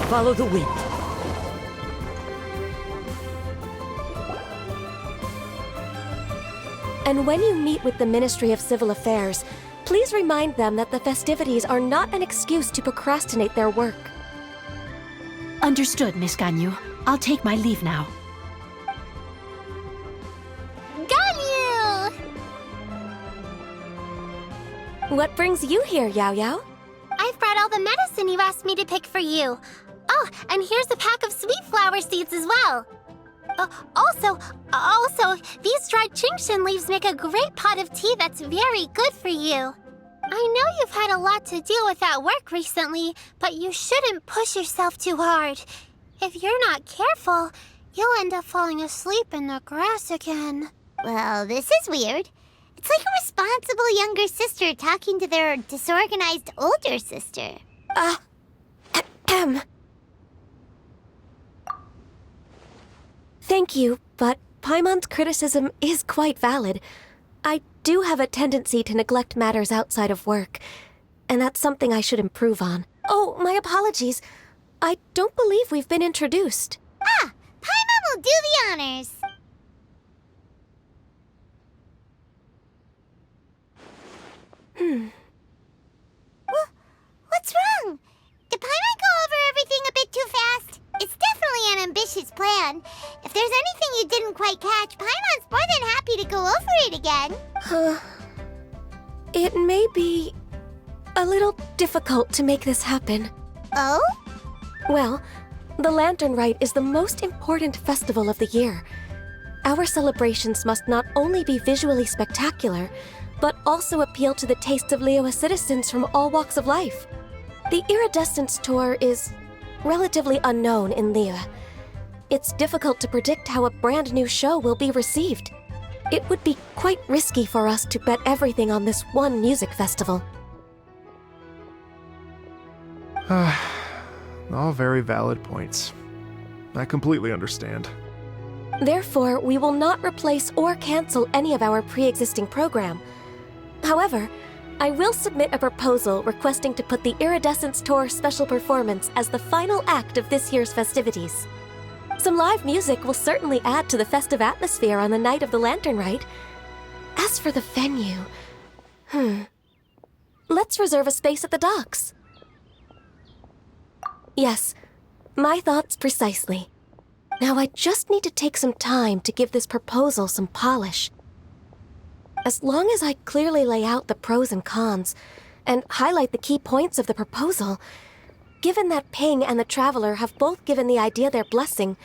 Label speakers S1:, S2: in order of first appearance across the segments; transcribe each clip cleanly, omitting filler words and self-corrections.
S1: Follow the wind.
S2: And when you meet with the Ministry of Civil Affairs, please remind them that the festivities are not an excuse to procrastinate their work.
S3: Understood, Miss Ganyu. I'll take my leave now.
S4: Ganyu!
S2: What brings you here, Yao Yao?
S4: I've brought all the medicine you asked me to pick for you. Oh, and here's a pack of sweet flower seeds as well. Also, these dried Genshin leaves make a great pot of tea that's very good for you. I know you've had a lot to deal with at work recently, but you shouldn't push yourself too hard. If you're not careful, you'll end up falling asleep in the grass again.
S5: Well, this is weird. It's like a responsible younger sister talking to their disorganized older sister.
S2: Thank you, but Paimon's criticism is quite valid. I do have a tendency to neglect matters outside of work, and that's something I should improve on. Oh, my apologies. I don't believe we've been introduced.
S5: Ah, Paimon will do the honors. What's wrong? Did Paimon go over everything a bit too fast? It's definitely an ambitious plan. If there's anything you didn't quite catch, Paimon's more than happy to go over it again.
S2: It may be a little difficult to make this happen.
S5: Oh?
S2: Well, the Lantern Rite is the most important festival of the year. Our celebrations must not only be visually spectacular, but also appeal to the tastes of Liyue citizens from all walks of life. The Iridescence Tour is relatively unknown in Liyue. It's difficult to predict how a brand new show will be received. It would be quite risky for us to bet everything on this one music festival.
S6: All very valid points. I completely understand.
S2: Therefore, we will not replace or cancel any of our pre-existing program. However, I will submit a proposal requesting to put the Iridescence Tour special performance as the final act of this year's festivities. Some live music will certainly add to the festive atmosphere on the night of the Lantern Rite. As for the venue, let's reserve a space at the docks. Yes, my thoughts precisely. Now I just need to take some time to give this proposal some polish. As long as I clearly lay out the pros and cons, and highlight the key points of the proposal, given that Ping and the Traveler have both given the idea their blessing,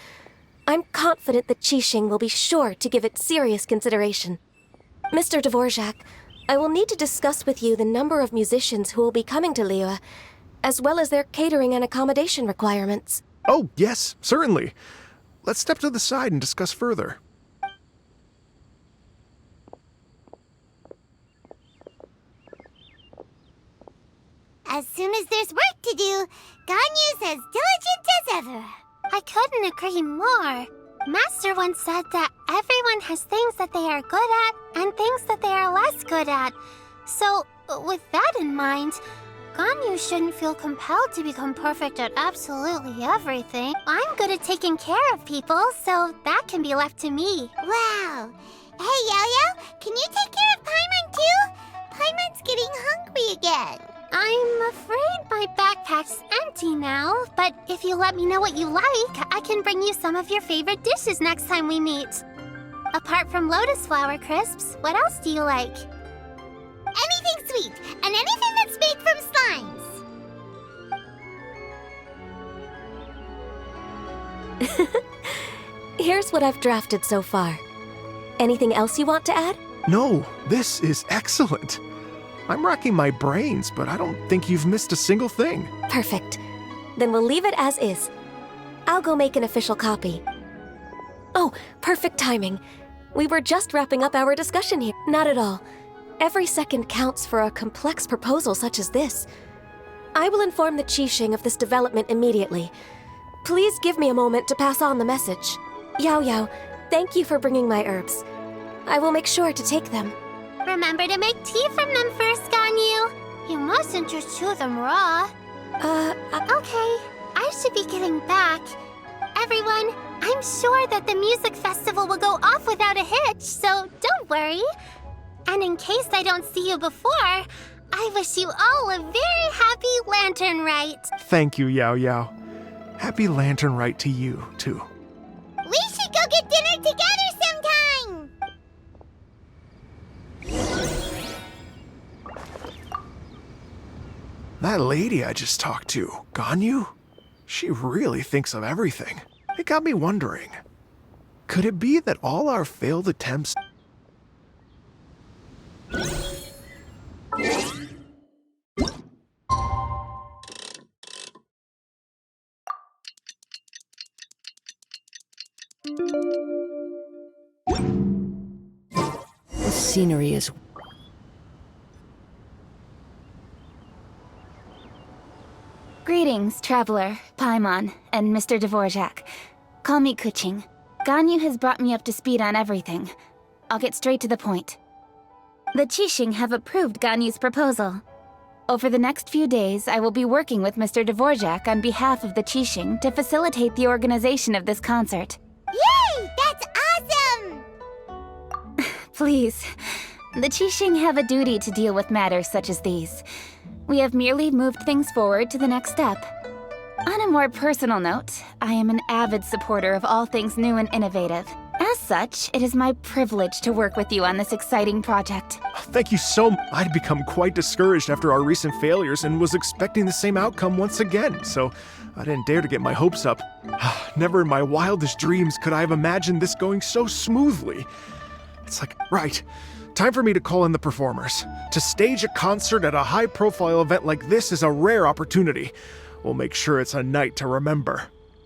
S2: I'm confident that Qixing will be sure to give it serious consideration. Mr. Dvorak, I will need to discuss with you the number of musicians who will be coming to Liyue, as well as their catering and accommodation requirements.
S6: Oh, yes, certainly. Let's step to the side and discuss further.
S5: As soon as there's work to do, Ganyu's as diligent as ever.
S4: I couldn't agree more. Master once said that everyone has things that they are good at and things that they are less good at. So, with that in mind, Ganyu shouldn't feel compelled to become perfect at absolutely everything. I'm good at taking care of people, so that can be left to me.
S5: Wow. Hey, Yo-Yo, can you take care of Paimon too? Paimon's getting hungry again.
S4: I'm afraid my backpack's empty now, but if you let me know what you like, I can bring you some of your favorite dishes next time we meet. Apart from lotus flower crisps, what else do you like?
S5: Anything sweet, and anything that's made from slimes.
S2: Here's what I've drafted so far. Anything else you want to add?
S6: No, this is excellent. I'm racking my brains, but I don't think you've missed a single thing.
S2: Perfect. Then we'll leave it as is. I'll go make an official copy. Oh, perfect timing. We were just wrapping up our discussion here. Not at all. Every second counts for a complex proposal such as this. I will inform the Qixing of this development immediately. Please give me a moment to pass on the message. Yao Yao, thank you for bringing my herbs. I will make sure to take them.
S4: Remember to make tea from them first, Ganyu. You mustn't just chew them raw.
S2: Okay.
S4: I I should be getting back. Everyone, I'm sure that the music festival will go off without a hitch, so don't worry. And in case I don't see you before, I wish you all a very happy Lantern Rite.
S6: Thank you, Yao Yao. Happy Lantern Rite to you, too.
S5: We should go get dinner together sometime!
S6: That lady I just talked to, Ganyu? She really thinks of everything. It got me wondering, could it be that all our failed attempts...
S3: The scenery is...
S1: Greetings, Traveler, Paimon, and Mr. Dvorak. Call me Kuching. Ganyu has brought me up to speed on everything. I'll get straight to the point. The Qixing have approved Ganyu's proposal. Over the next few days, I will be working with Mr. Dvorak on behalf of the Qixing to facilitate the organization of this concert.
S5: Yay! That's awesome!
S1: Please, the Qixing have a duty to deal with matters such as these. We have merely moved things forward to the next step. On a more personal note, I am an avid supporter of all things new and innovative. As such, it is my privilege to work with you on this exciting project.
S6: Thank you so much. I'd become quite discouraged after our recent failures and was expecting the same outcome once again, so I didn't dare to get my hopes up. Never in my wildest dreams could I have imagined this going so smoothly. It's like, right, time for me to call in the performers. To stage a concert at a high-profile event like this is a rare opportunity. We'll make sure it's a night to remember.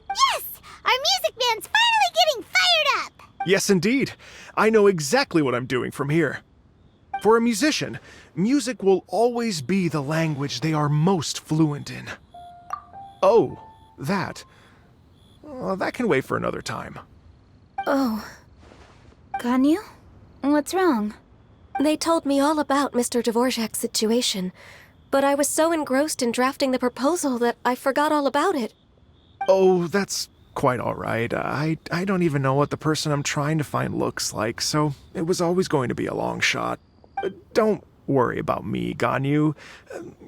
S5: Yes! Our music band's finally getting fired up!
S6: Yes, indeed. I know exactly what I'm doing from here. For a musician, music will always be the language they are most fluent in. Oh, that. Well, that can wait for another time.
S1: Oh. Ganyu? What's wrong?
S2: They told me all about Mr. Dvorak's situation, but I was so engrossed in drafting the proposal that I forgot all about it.
S6: Oh, that's quite all right. I don't even know what the person I'm trying to find looks like, so it was always going to be a long shot. Don't worry about me, Ganyu.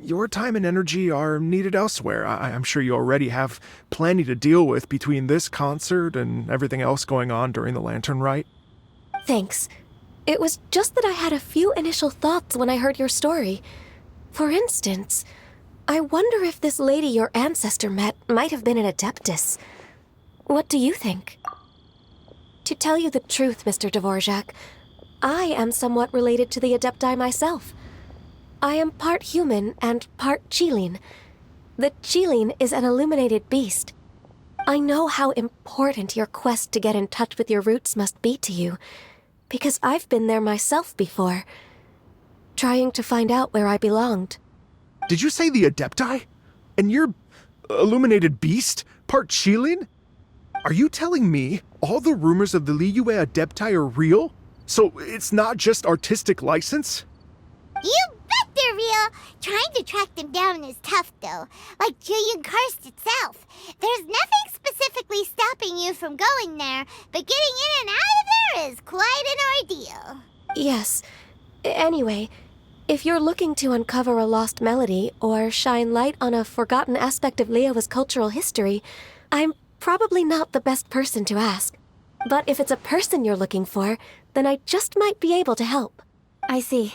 S6: Your time and energy are needed elsewhere. I'm sure you already have plenty to deal with between this concert and everything else going on during the Lantern Rite.
S2: Thanks. It was just that I had a few initial thoughts when I heard your story. For instance, I wonder if this lady your ancestor met might have been an Adeptus. What do you think? To tell you the truth, Mr. Dvorak, I am somewhat related to the Adepti myself. I am part human and part Qilin. The Qilin is an illuminated beast. I know how important your quest to get in touch with your roots must be to you, because I've been there myself before, trying to find out where I belonged.
S6: Did you say the Adepti? And you're illuminated beast? Part Qilin? Are you telling me all the rumors of the Liyue Adepti are real? So it's not just artistic license?
S5: You bet they're real! Trying to track them down is tough, though. Like Julian Karst itself. There's nothing specifically stopping you from going there, but getting in and out of there is quite an ordeal.
S2: Yes. Anyway, if you're looking to uncover a lost melody or shine light on a forgotten aspect of Liyue's cultural history, I'm probably not the best person to ask. But if it's a person you're looking for, then I just might be able to help.
S1: I see.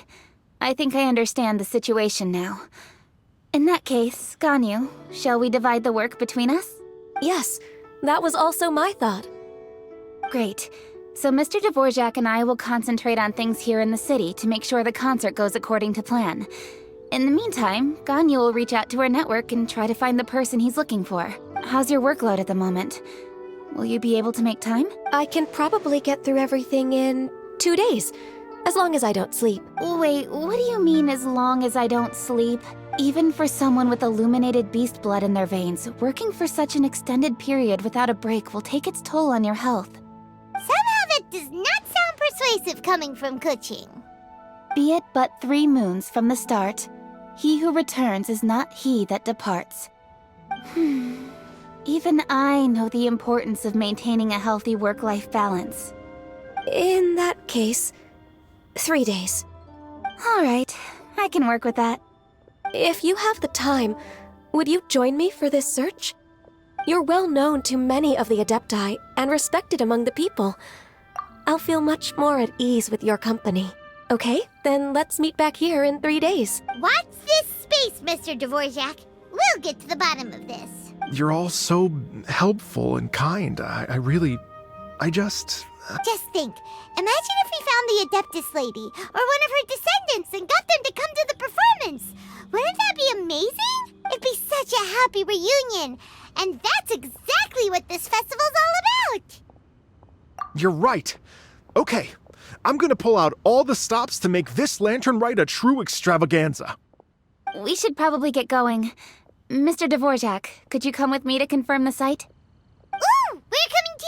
S1: I think I understand the situation now. In that case, Ganyu, shall we divide the work between us?
S2: Yes, that was also my thought.
S1: Great. So Mr. Dvorak and I will concentrate on things here in the city to make sure the concert goes according to plan. In the meantime, Ganyu will reach out to our network and try to find the person he's looking for. How's your workload at the moment? Will you be able to make time?
S2: I can probably get through everything in 2 days, as long as I don't sleep.
S1: Wait, what do you mean as long as I don't sleep? Even for someone with illuminated beast blood in their veins, working for such an extended period without a break will take its toll on your health.
S5: Somehow that does not sound persuasive coming from Kuching.
S1: Be it but 3 moons from the start, he who returns is not he that departs. Even I know the importance of maintaining a healthy work-life balance.
S2: In that case, 3 days.
S1: All right, I can work with that.
S2: If you have the time, would you join me for this search? You're well known to many of the Adepti and respected among the people. I'll feel much more at ease with your company. Okay, then let's meet back here in 3 days.
S5: Watch this space, Mr. Dvorak. We'll get to the bottom of this.
S6: You're all so helpful and kind.
S5: Just think. Imagine if we found the Adeptus lady, or one of her descendants, and got them to come to the performance. Wouldn't that be amazing? It'd be such a happy reunion. And that's exactly what this festival's all about.
S6: You're right. Okay, I'm gonna pull out all the stops to make this lantern rite a true extravaganza.
S1: We should probably get going. Mr. Dvorak, could you come with me to confirm the site?
S5: Ooh, we're coming too!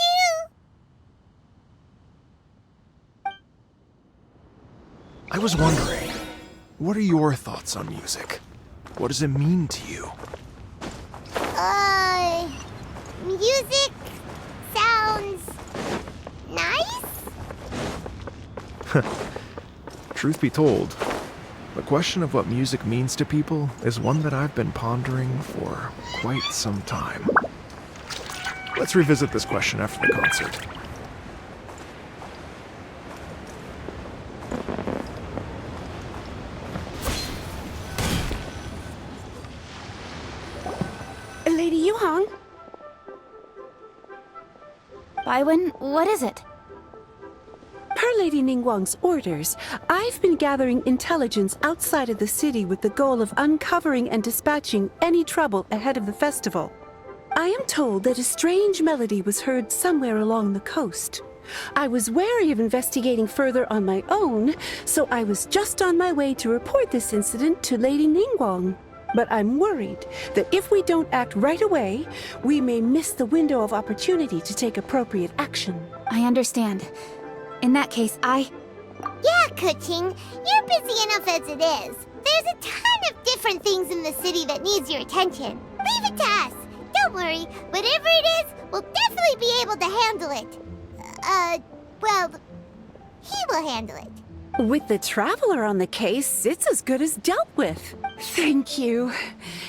S6: I was wondering, what are your thoughts on music? What does it mean to you?
S5: Music sounds nice?
S6: Truth be told, the question of what music means to people is one that I've been pondering for quite some time. Let's revisit this question after the concert.
S3: Lady Yuhang?
S1: Baiwen, what is it?
S3: Per Lady Ningguang's orders, I've been gathering intelligence outside of the city with the goal of uncovering and dispatching any trouble ahead of the festival. I am told that a strange melody was heard somewhere along the coast. I was wary of investigating further on my own, so I was just on my way to report this incident to Lady Ningguang. But I'm worried that if we don't act right away, we may miss the window of opportunity to take appropriate action.
S1: I understand. In that case,
S5: Yeah, Kuching, you're busy enough as it is. There's a ton of different things in the city that needs your attention. Leave it to us. Don't worry, whatever it is, we'll definitely be able to handle it. Well, he will handle it.
S3: With the Traveler on the case, it's as good as dealt with. Thank you.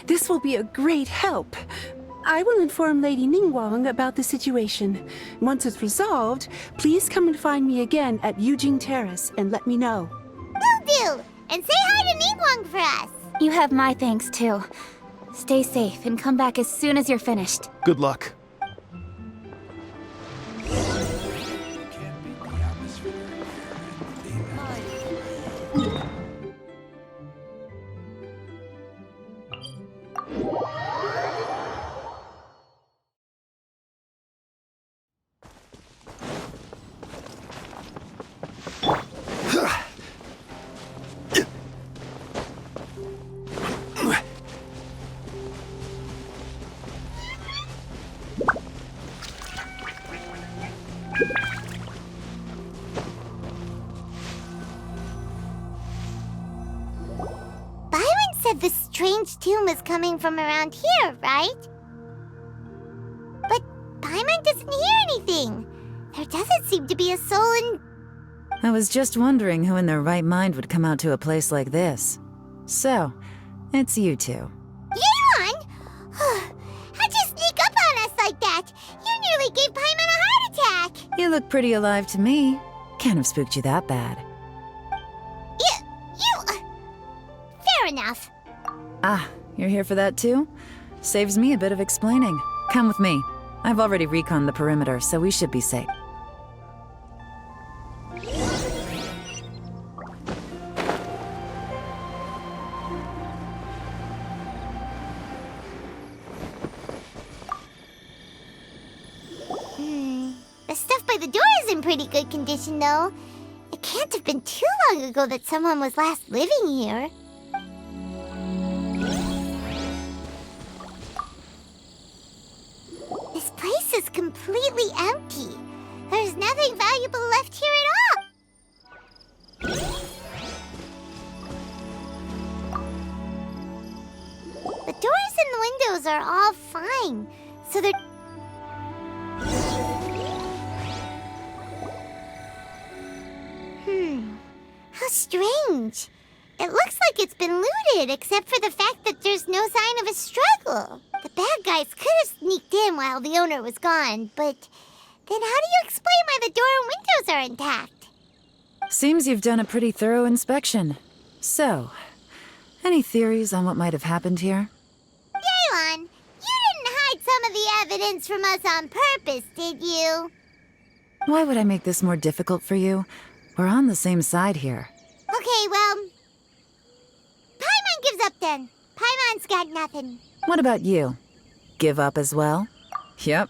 S3: This will be a great help. I will inform Lady Ningguang about the situation. Once it's resolved, please come and find me again at Yujing Terrace and let me know.
S5: Will do. And say hi to Ningguang for us.
S1: you have my thanks too. Stay safe and come back as soon as you're finished.
S6: Good luck.
S5: Said the strange tomb is coming from around here, right? But Paimon doesn't hear anything. There doesn't seem to be a soul in...
S7: I was just wondering who in their right mind would come out to a place like this. So, it's you two.
S5: Yeon! How'd you sneak up on us like that? You nearly gave Paimon a heart attack!
S7: You look pretty alive to me. Can't have spooked you that bad.
S5: Fair enough.
S7: Ah, you're here for that too? Saves me a bit of explaining. Come with me. I've already reconned the perimeter, so we should be safe.
S5: The stuff by the door is in pretty good condition, though. It can't have been too long ago that someone was last living here. This place is completely empty. There's nothing valuable left here at all. The doors and windows are all fine. So they're... How strange. It looks like it's been looted, except for the fact that there's no sign of a struggle. The bad guys could have sneaked in while the owner was gone, but then how do you explain why the door and windows are intact?
S7: Seems you've done a pretty thorough inspection. So, any theories on what might have happened here?
S5: Daylon, you didn't hide some of the evidence from us on purpose, did you?
S7: Why would I make this more difficult for you? We're on the same side here.
S5: Okay, well... Paimon gives up then. Paimon's got nothing.
S7: What about you? Give up as well? Yep.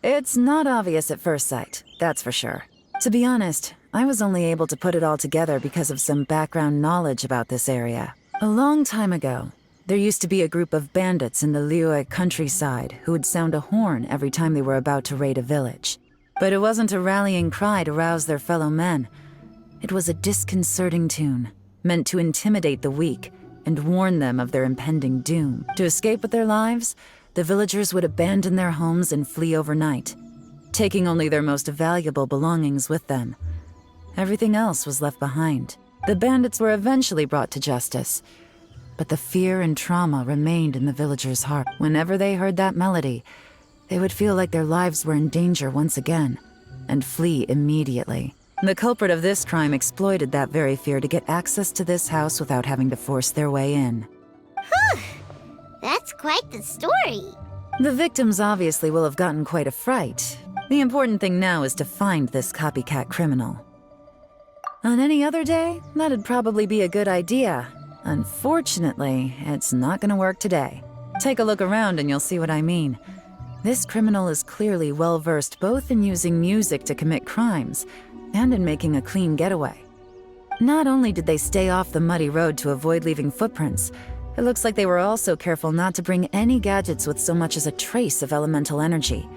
S7: It's not obvious at first sight, that's for sure. To be honest, I was only able to put it all together because of some background knowledge about this area. A long time ago, there used to be a group of bandits in the Liyue countryside who would sound a horn every time they were about to raid a village. But it wasn't a rallying cry to rouse their fellow men. It was a disconcerting tune, meant to intimidate the weak and warn them of their impending doom. To escape with their lives, the villagers would abandon their homes and flee overnight, taking only their most valuable belongings with them. Everything else was left behind. The bandits were eventually brought to justice, but the fear and trauma remained in the villagers' heart. Whenever they heard that melody, they would feel like their lives were in danger once again, and flee immediately. The culprit of this crime exploited that very fear to get access to this house without having to force their way in.
S5: That's quite the story.
S7: The victims obviously will have gotten quite a fright. The important thing now is to find this copycat criminal. On any other day, that'd probably be a good idea. Unfortunately, it's not gonna work today. Take a look around and you'll see what I mean. This criminal is clearly well-versed both in using music to commit crimes and in making a clean getaway. Not only did they stay off the muddy road to avoid leaving footprints, it looks like they were also careful not to bring any gadgets with so much as a trace of elemental energy.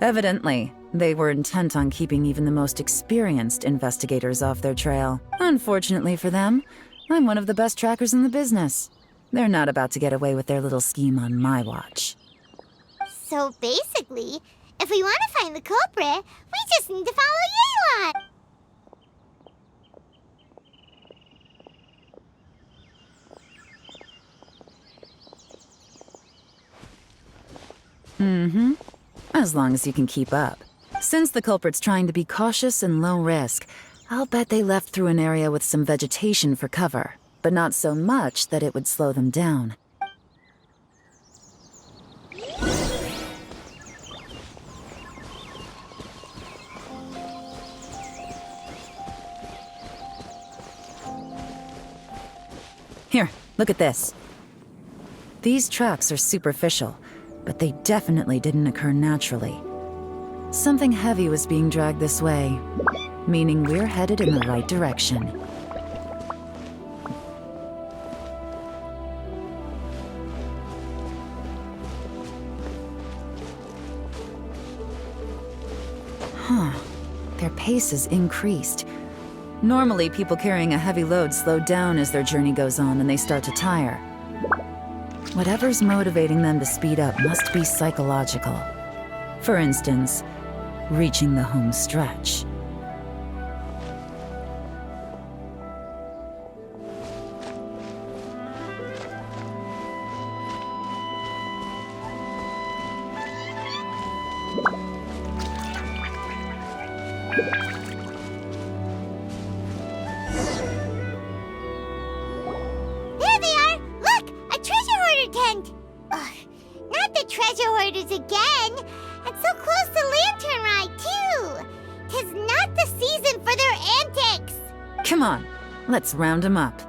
S7: Evidently, they were intent on keeping even the most experienced investigators off their trail. Unfortunately for them, I'm one of the best trackers in the business. They're not about to get away with their little scheme on my watch.
S5: So basically, if we want to find the culprit, we just need to follow Yelan.
S7: As long as you can keep up. Since the culprit's trying to be cautious and low risk, I'll bet they left through an area with some vegetation for cover, but not so much that it would slow them down. Here, look at this. These tracks are superficial, but they definitely didn't occur naturally. Something heavy was being dragged this way, meaning we're headed in the right direction. Their pace has increased. Normally, people carrying a heavy load slow down as their journey goes on and they start to tire. Whatever's motivating them to speed up must be psychological. For instance, reaching the home stretch.
S5: There they are! Look! A treasure hoarder tent! Ugh, not the treasure hoarders again! And so close to Lantern Ride, too! 'Tis not the season for their antics!
S7: Come on, let's round them up.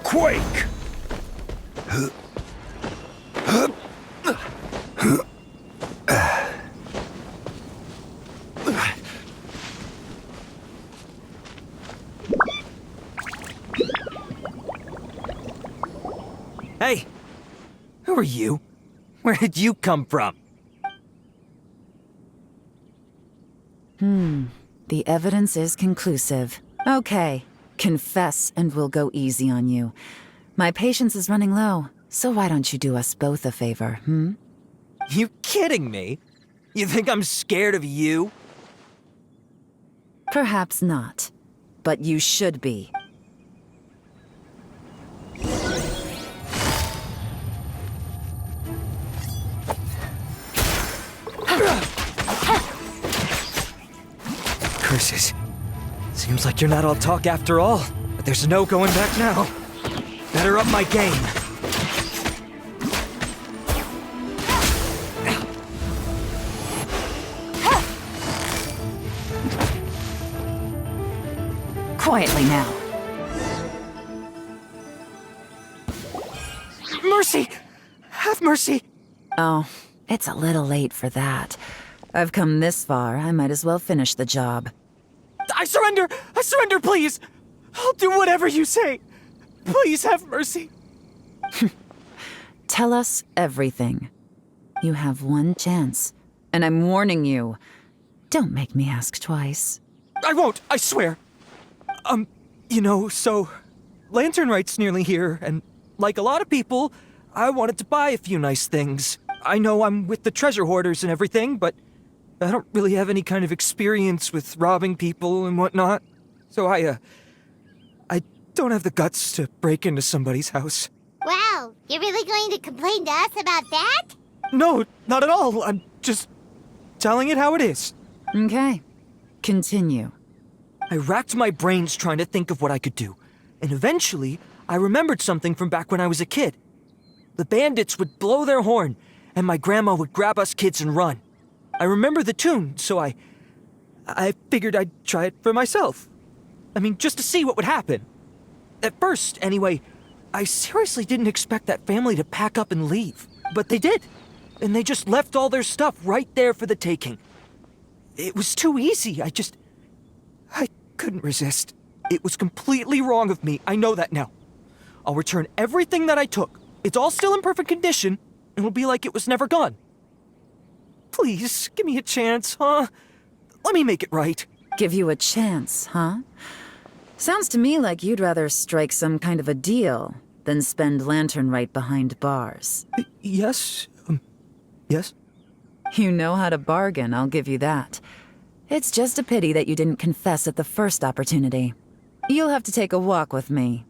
S6: Quake!
S8: Hey! Who are you? Where did you come from?
S7: The evidence is conclusive. Okay, confess and we'll go easy on you. My patience is running low, so why don't you do us both a favor, hmm?
S8: You kidding me? You think I'm scared of you?
S7: Perhaps not, but you should be.
S8: Curses. Seems like you're not all talk after all, but there's no going back now. Better up my game.
S7: Quietly now.
S8: Mercy! Have mercy!
S7: Oh, it's a little late for that. I've come this far, I might as well finish the job.
S8: I surrender! I surrender, please! I'll do whatever you say. Please have mercy.
S7: Tell us everything. You have one chance, and I'm warning you. Don't make me ask twice.
S8: I won't, I swear. So Lantern Rite's nearly here, and like a lot of people, I wanted to buy a few nice things. I know I'm with the treasure hoarders and everything, but I don't really have any kind of experience with robbing people and whatnot. So I don't have the guts to break into somebody's house.
S5: Wow, you're really going to complain to us about that?
S8: No, not at all. I'm just telling it how it is.
S7: Okay, continue.
S8: I racked my brains trying to think of what I could do, and eventually, I remembered something from back when I was a kid. The bandits would blow their horn, and my grandma would grab us kids and run. I remember the tune, so I figured I'd try it for myself. I mean, just to see what would happen. At first, anyway, I seriously didn't expect that family to pack up and leave. But they did, and they just left all their stuff right there for the taking. It was too easy, I couldn't resist. It was completely wrong of me, I know that now. I'll return everything that I took. It's all still in perfect condition, and it'll be like it was never gone. Please, give me a chance, huh? Let me make it right.
S7: Give you a chance, huh? Sounds to me like you'd rather strike some kind of a deal than spend Lantern Rite behind bars.
S8: Yes? Yes?
S7: You know how to bargain, I'll give you that. It's just a pity that you didn't confess at the first opportunity. You'll have to take a walk with me.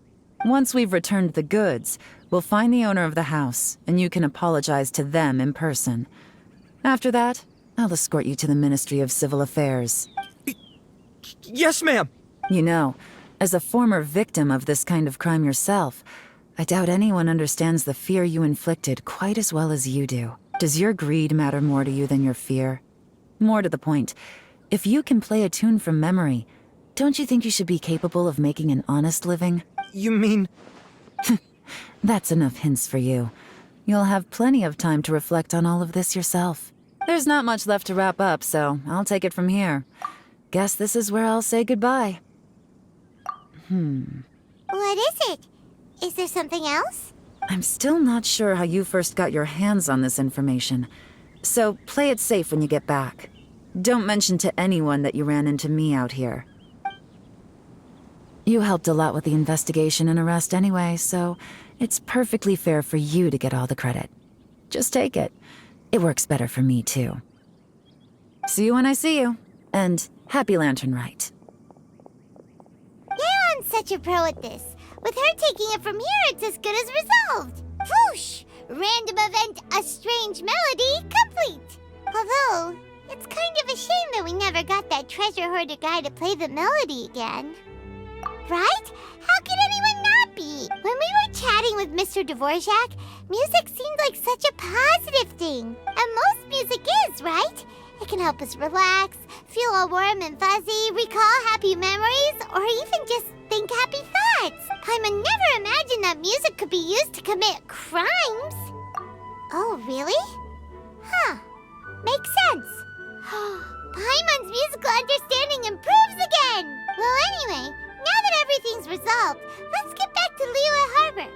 S7: Once we've returned the goods, we'll find the owner of the house, and you can apologize to them in person. After that, I'll escort you to the Ministry of Civil Affairs.
S8: Yes, ma'am!
S7: You know, as a former victim of this kind of crime yourself, I doubt anyone understands the fear you inflicted quite as well as you do. Does your greed matter more to you than your fear? More to the point, if you can play a tune from memory, don't you think you should be capable of making an honest living?
S8: You mean...
S7: That's enough hints for you. You'll have plenty of time to reflect on all of this yourself. There's not much left to wrap up, so I'll take it from here. Guess this is where I'll say goodbye.
S5: What is it? Is there something else?
S7: I'm still not sure how you first got your hands on this information, so play it safe when you get back. Don't mention to anyone that you ran into me out here. You helped a lot with the investigation and arrest anyway, so it's perfectly fair for you to get all the credit. Just take it. It works better for me, too. See you when I see you, and happy Lantern Rite.
S5: Yeon's such a pro at this. With her taking it from here, it's as good as resolved. Whoosh! Random event, a strange melody, complete. Although, it's kind of a shame that we never got that treasure hoarder guy to play the melody again. Right? How could anyone not be? When we were chatting with Mr. Dvorak, music seemed like such a positive thing. And most music is, right? It can help us relax, feel all warm and fuzzy, recall happy memories, or even just think happy thoughts. Paimon never imagined that music could be used to commit crimes. Oh, really? Huh. Makes sense. Paimon's musical understanding improves again! Well, anyway, now that everything's resolved, let's get back to Liyue Harbor